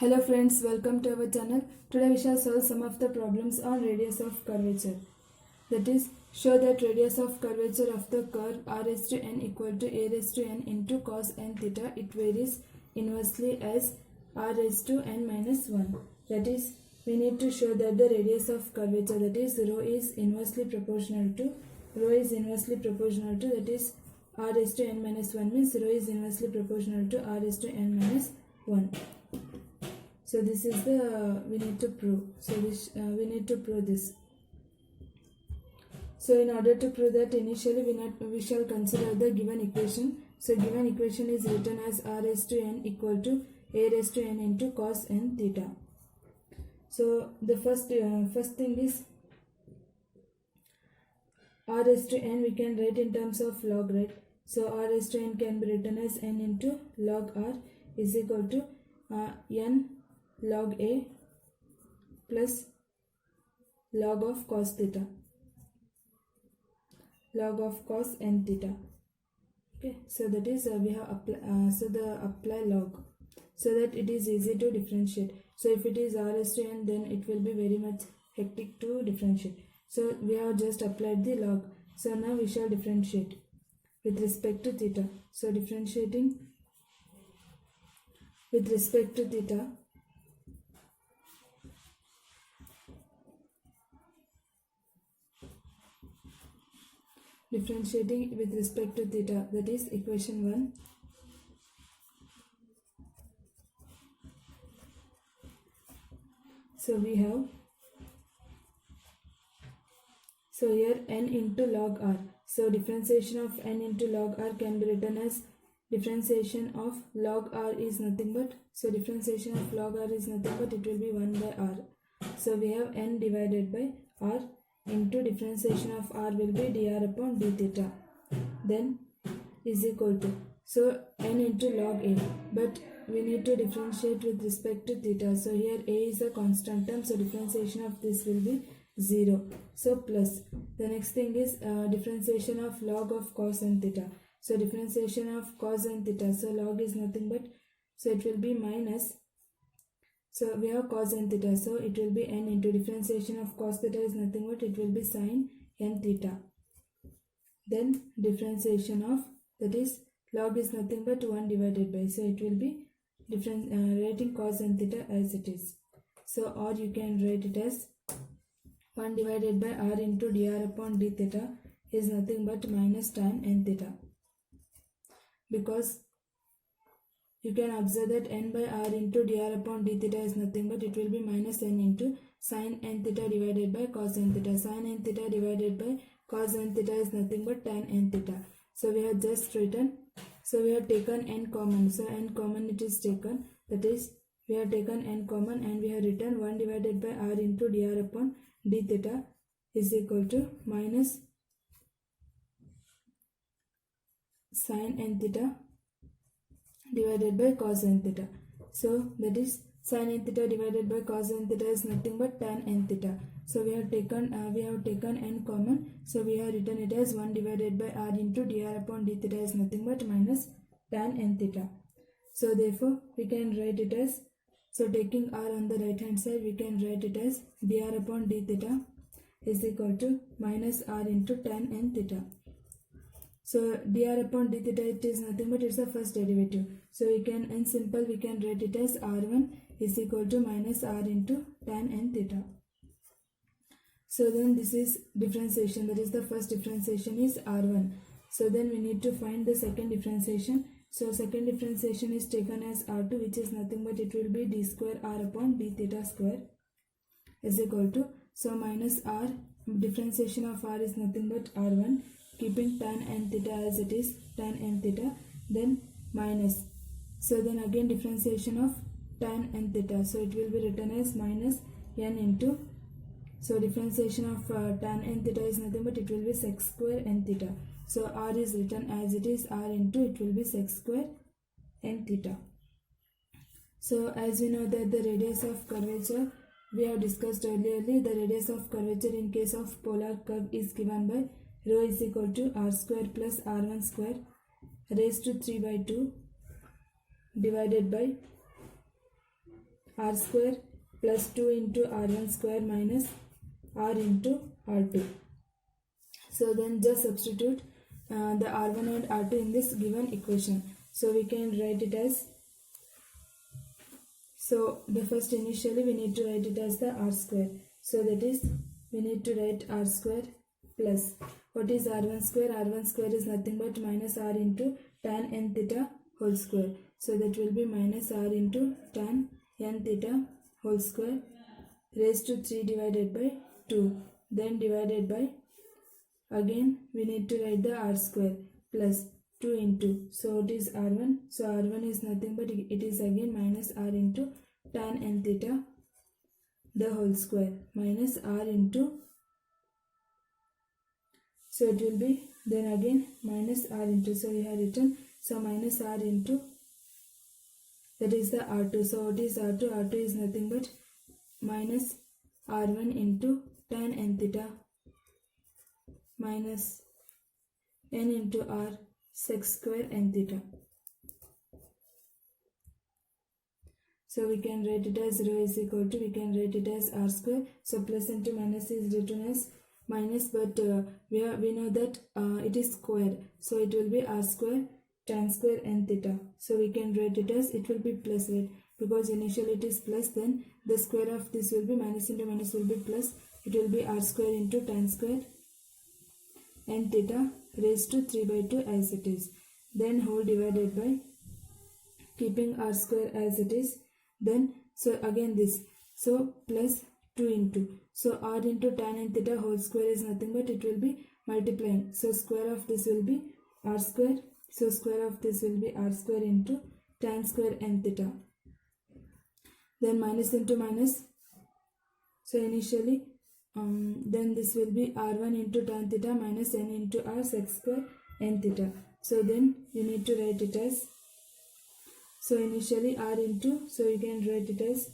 Hello friends, welcome to our channel. Today we shall solve some of the problems on radius of curvature. That is, show that radius of curvature of the curve r raised to n equal to a raised to n into cos n theta. It varies inversely as r raised to n minus 1. That is, we need to show that the radius of curvature, that is rho is inversely proportional to that is r raised to n minus 1 means rho is inversely proportional to r raised to n minus 1. So this is the we need to prove. So we need to prove this. So in order to prove that, initially we shall consider the given equation. So given equation is written as r raised to n equal to a raised to n into cos n theta. So the first thing is r raised to n we can write in terms of log, right? So r raised to n can be written as n into log r is equal to n log a plus log of cos theta, log of cos n theta. Okay, so that is we have apply log so that it is easy to differentiate. So if it is r raised to n, then it will be very much hectic to differentiate. So we have just applied the log. So now we shall differentiate with respect to theta. So differentiating with respect to theta, differentiating with respect to theta, that is equation 1. So we have, so here n into log r. So differentiation of n into log r can be written as differentiation of log r is nothing but, so differentiation of log r is nothing but it will be 1 by r. So we have n divided by r into differentiation of r will be dr upon d theta, then is equal to, so n into log a, but we need to differentiate with respect to theta. So here a is a constant term, so differentiation of this will be 0. So plus, the next thing is differentiation of log of cos n theta. So differentiation of cos n theta, so log is nothing but, so it will be minus, so we have cos n theta, so it will be n into differentiation of cos theta is nothing but it will be sin n theta. Then differentiation of, that is log is nothing but 1 divided by, so it will be writing cos n theta as it is. So or you can write it as 1 divided by r into dr upon d theta is nothing but minus tan n theta, because you can observe that n by r into dr upon d theta is nothing but it will be minus n into sin n theta divided by cos n theta. Sin n theta divided by cos n theta is nothing but tan n theta. So we have just written, so we have taken n common, so n common it is taken, that is we have taken n common and we have written 1 divided by r into dr upon d theta is equal to minus sin n theta divided by cos n theta. So that is sin n theta divided by cos n theta is nothing but tan n theta. So we have taken n common, so we have written it as 1 divided by r into dr upon d theta is nothing but minus tan n theta. So therefore we can write it as, so taking r on the right hand side, we can write it as dr upon d theta is equal to minus r into tan n theta. So dr upon d theta, it is nothing but it's the first derivative. So we can, in simple, we can write it as r1 is equal to minus r into tan n theta. So then this is differentiation, that is the first differentiation is r1. So then we need to find the second differentiation. So second differentiation is taken as r2, which is nothing but it will be d square r upon d theta square is equal to, so minus r, differentiation of r is nothing but r1, keeping tan n theta as it is, tan n theta, then minus, so then again differentiation of tan n theta, so it will be written as minus n into, so differentiation of tan n theta is nothing but it will be sec square n theta. So r is written as it is, r into it will be sec square n theta. So as we know that the radius of curvature, we have discussed earlier, the radius of curvature in case of polar curve is given by rho is equal to r square plus r1 square raised to 3 by 2 divided by r square plus 2 into r1 square minus r into r2. So then just substitute the r1 and r2 in this given equation. So we can write it as, so the first initially we need to write it as the r square. So that is, we need to write r square plus, what is r1 square? R1 square is nothing but minus r into tan n theta whole square. So that will be minus r into tan n theta whole square raised to 3 divided by 2. Then divided by, again we need to write the r square plus 2 into, so it is r1. So r1 is nothing but it is again minus r into tan n theta the whole square minus r into, so it will be then again minus r into, so we have written, so minus r into, that is the r2. So what is r2? R2 is nothing but minus r1 into tan n theta minus n into r sec square n theta. So we can write it as rho is equal to, we can write it as r square. So plus into minus is written as minus, but we know that it is square, so it will be r square tan square n theta. So we can write it as, it will be plus, right? Because initially it is plus, then the square of this will be minus into minus will be plus. It will be r square into tan square n theta raised to 3 by 2 as it is. Then whole divided by, keeping r square as it is. Then so again this, so plus 2 into, so r into tan n theta whole square is nothing but it will be multiplying. So square of this will be r square. So square of this will be r square into tan square n theta. Then minus into minus. So initially then this will be r1 into tan theta minus n into r sec square n theta. So then you need to write it as, so initially r into, so you can write it as,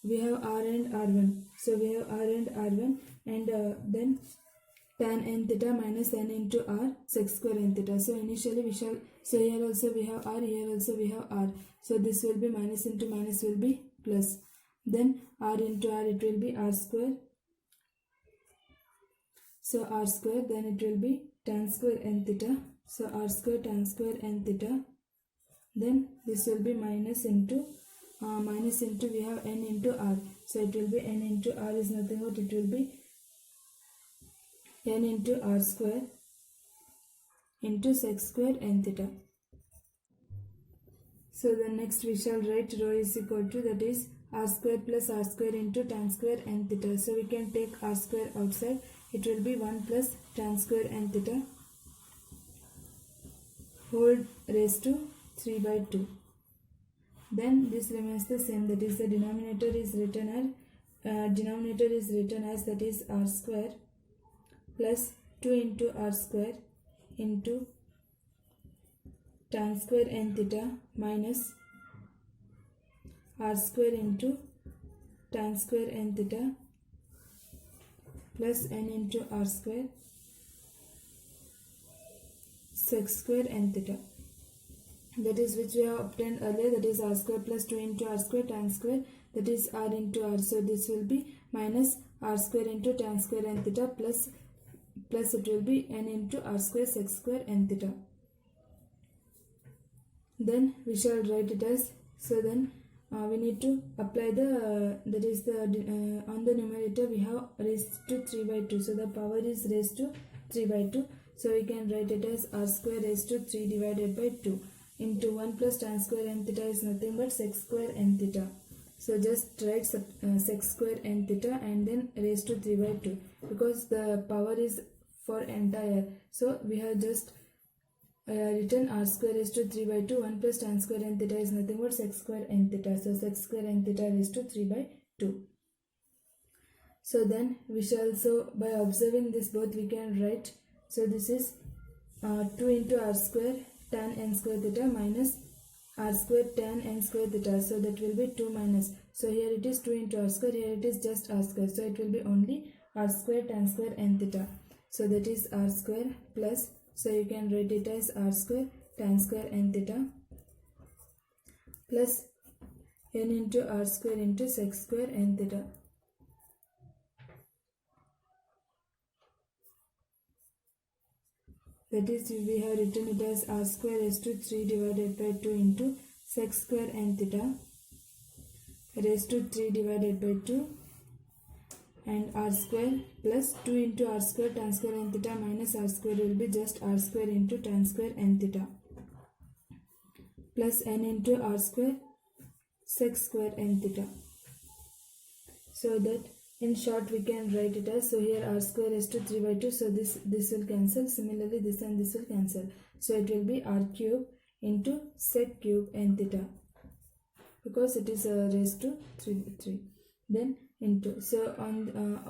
we have r and r1. So we have r and r1, and then tan n theta minus n into r sec square n theta. So initially we shall, so here also we have r, here also we have r. So this will be minus into minus will be plus. Then r into r, it will be r square. So r square, then it will be tan square n theta. So r square tan square n theta. Then this will be minus into we have n into r. So it will be n into r is nothing but it will be n into r square into sec square n theta. So the next we shall write rho is equal to, that is r square plus r square into tan square n theta. So we can take r square outside. It will be 1 plus tan square n theta whole raised to 3 by 2. Then this remains the same, that is the denominator is written as that is r square plus 2 into r square into tan square n theta minus r square into tan square n theta plus n into r square sec square n theta. That is which we have obtained earlier, that is r square plus 2 into r square tan square, that is r into r. So this will be minus r square into tan square n theta plus it will be n into r square sec square n theta. Then we shall write it as, so then we need to apply the that is the on the numerator we have raised to 3 by 2. So the power is raised to 3 by 2. So we can write it as r square raised to 3 divided by 2 into 1 plus tan square n theta is nothing but sec square n theta. So just write sec square n theta and then raised to 3 by 2, because the power is for entire. So we have just written r square raised to 3 by 2, 1 plus tan square n theta is nothing but sec square n theta. So sec square n theta raised to 3 by 2. So then we shall, so by observing this both we can write, so this is 2 into r square tan n square theta minus r square tan n square theta. So that will be 2 minus, so here it is 2 into r square, here it is just r square. So it will be only r square tan square n theta. So that is r square plus, so you can write it as r square tan square n theta plus n into r square into sec square n theta. That is, we have written it as r square raised to 3 divided by 2 into sec square n theta raised to 3 divided by 2 and r square plus 2 into r square tan square n theta minus r square will be just r square into tan square n theta plus n into r square sec square n theta. So that in short we can write it as, so here r square raised to 3 by 2, so this will cancel. Similarly this and this will cancel, so it will be r cube into sec cube n theta because it is raised to 3. Then into, so on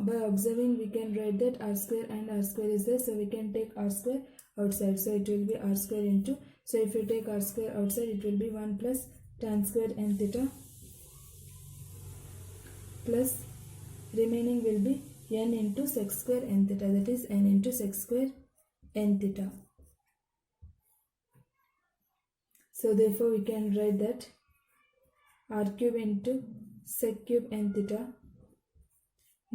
by observing we can write that r square and r square is there, so we can take r square outside, so it will be r square into, so if you take r square outside it will be 1 plus tan square n theta plus remaining will be n into sec square n theta, that is n into sec square n theta. So therefore we can write that r cube into sec cube n theta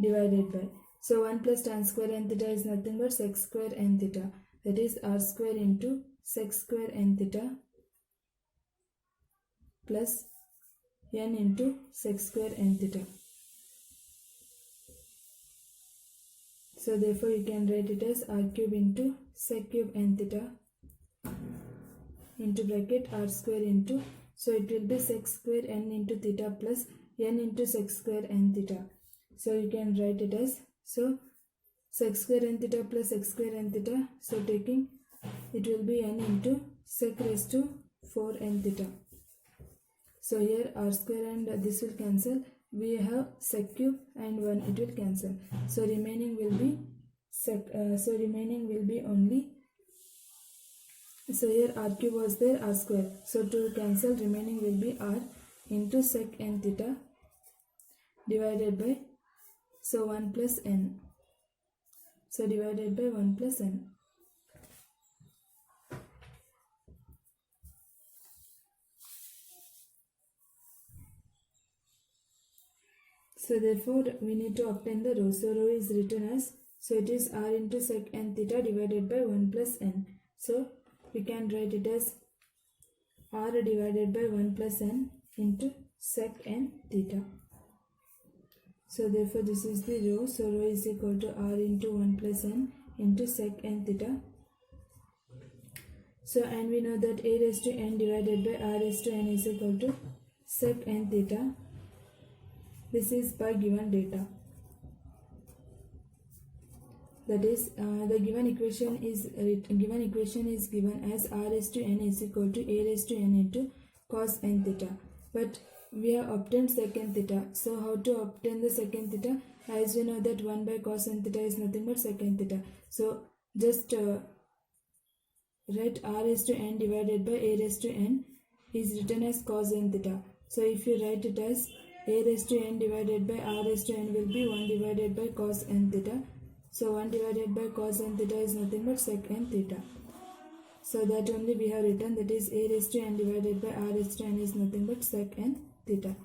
divided by, so 1 plus tan square n theta is nothing but sec square n theta, that is r square into sec square n theta plus n into sec square n theta. So therefore you can write it as r cube into sec cube n theta into bracket r square into, so it will be sec square n into theta plus n into sec square n theta. So you can write it as, so sec square n theta plus sec square n theta, so taking it will be n into sec raised to 4 n theta. So here r square and this will cancel, we have sec cube and 1, it will cancel, so remaining will be remaining will be only, so here r cube was there, r square, so to cancel remaining will be r into sec n theta divided by, so 1 plus n, so divided by 1 plus n. So therefore we need to obtain the rho, so rho is written as, so it is r into sec n theta divided by 1 plus n, so we can write it as r divided by 1 plus n into sec n theta. So therefore this is the rho, so rho is equal to r into 1 plus n into sec n theta. So and we know that a raised to n divided by r raised to n is equal to sec n theta. This is by given data. That is, the given equation is given as r raised to n is equal to a raised to n into cos n theta. But we have obtained sec n theta. So how to obtain the sec n theta? As we know that 1 by cos n theta is nothing but sec n theta. So just write r raised to n divided by a raised to n is written as cos n theta. So if you write it as a raised to n divided by r raised to n will be 1 divided by cos n theta. So 1 divided by cos n theta is nothing but sec n theta. So that only we have written, that is a raised to n divided by r raised to n is nothing but sec n theta.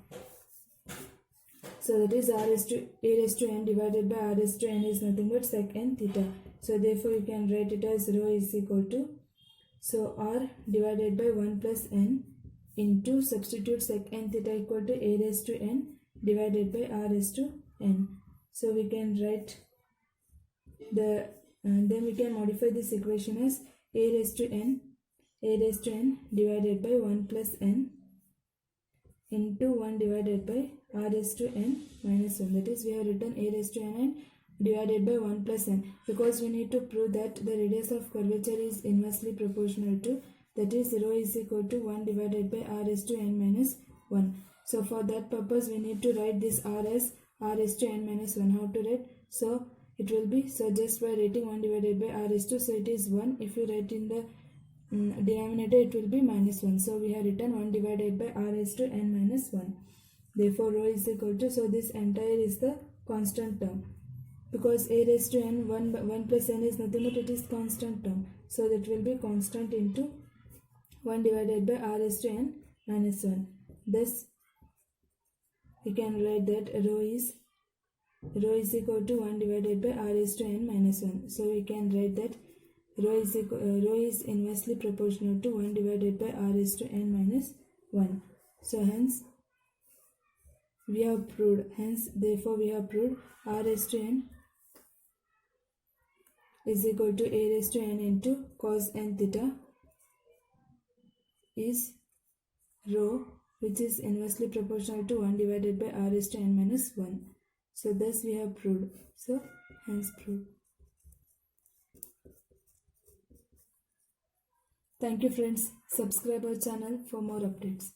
So that is a raised to n divided by r raised to n is nothing but sec n theta. So therefore you can write it as rho is equal to, so r divided by 1 plus n into, substitute sec n theta equal to a raised to n divided by r raised to n. So we can write the, then we can modify this equation as a raised to n divided by 1 plus n into 1 divided by r raised to n minus 1. That is, we have written a raised to n divided by 1 plus n because we need to prove that the radius of curvature is inversely proportional to, that is rho is equal to 1 divided by r raised to n minus 1. So for that purpose we need to write this r as r raised to n minus 1. How to write? So it will be, so just by writing 1 divided by r raised to, so it is 1. If you write in the denominator it will be minus 1. So we have written 1 divided by r raised to n minus 1. Therefore rho is equal to, so this entire is the constant term because a raised to n 1 plus n is nothing but it is constant term. So that will be constant into 1 divided by r raised to n minus 1. Thus we can write that rho is equal to 1 divided by r raised to n minus 1. So we can write that rho is inversely proportional to 1 divided by r raised to n minus 1. So hence we have proved, therefore we have proved r raised to n is equal to a raised to n into cos n theta is rho, which is inversely proportional to 1 divided by r raised to n minus 1. So thus we have proved. So hence proved. Thank you friends. Subscribe our channel for more updates.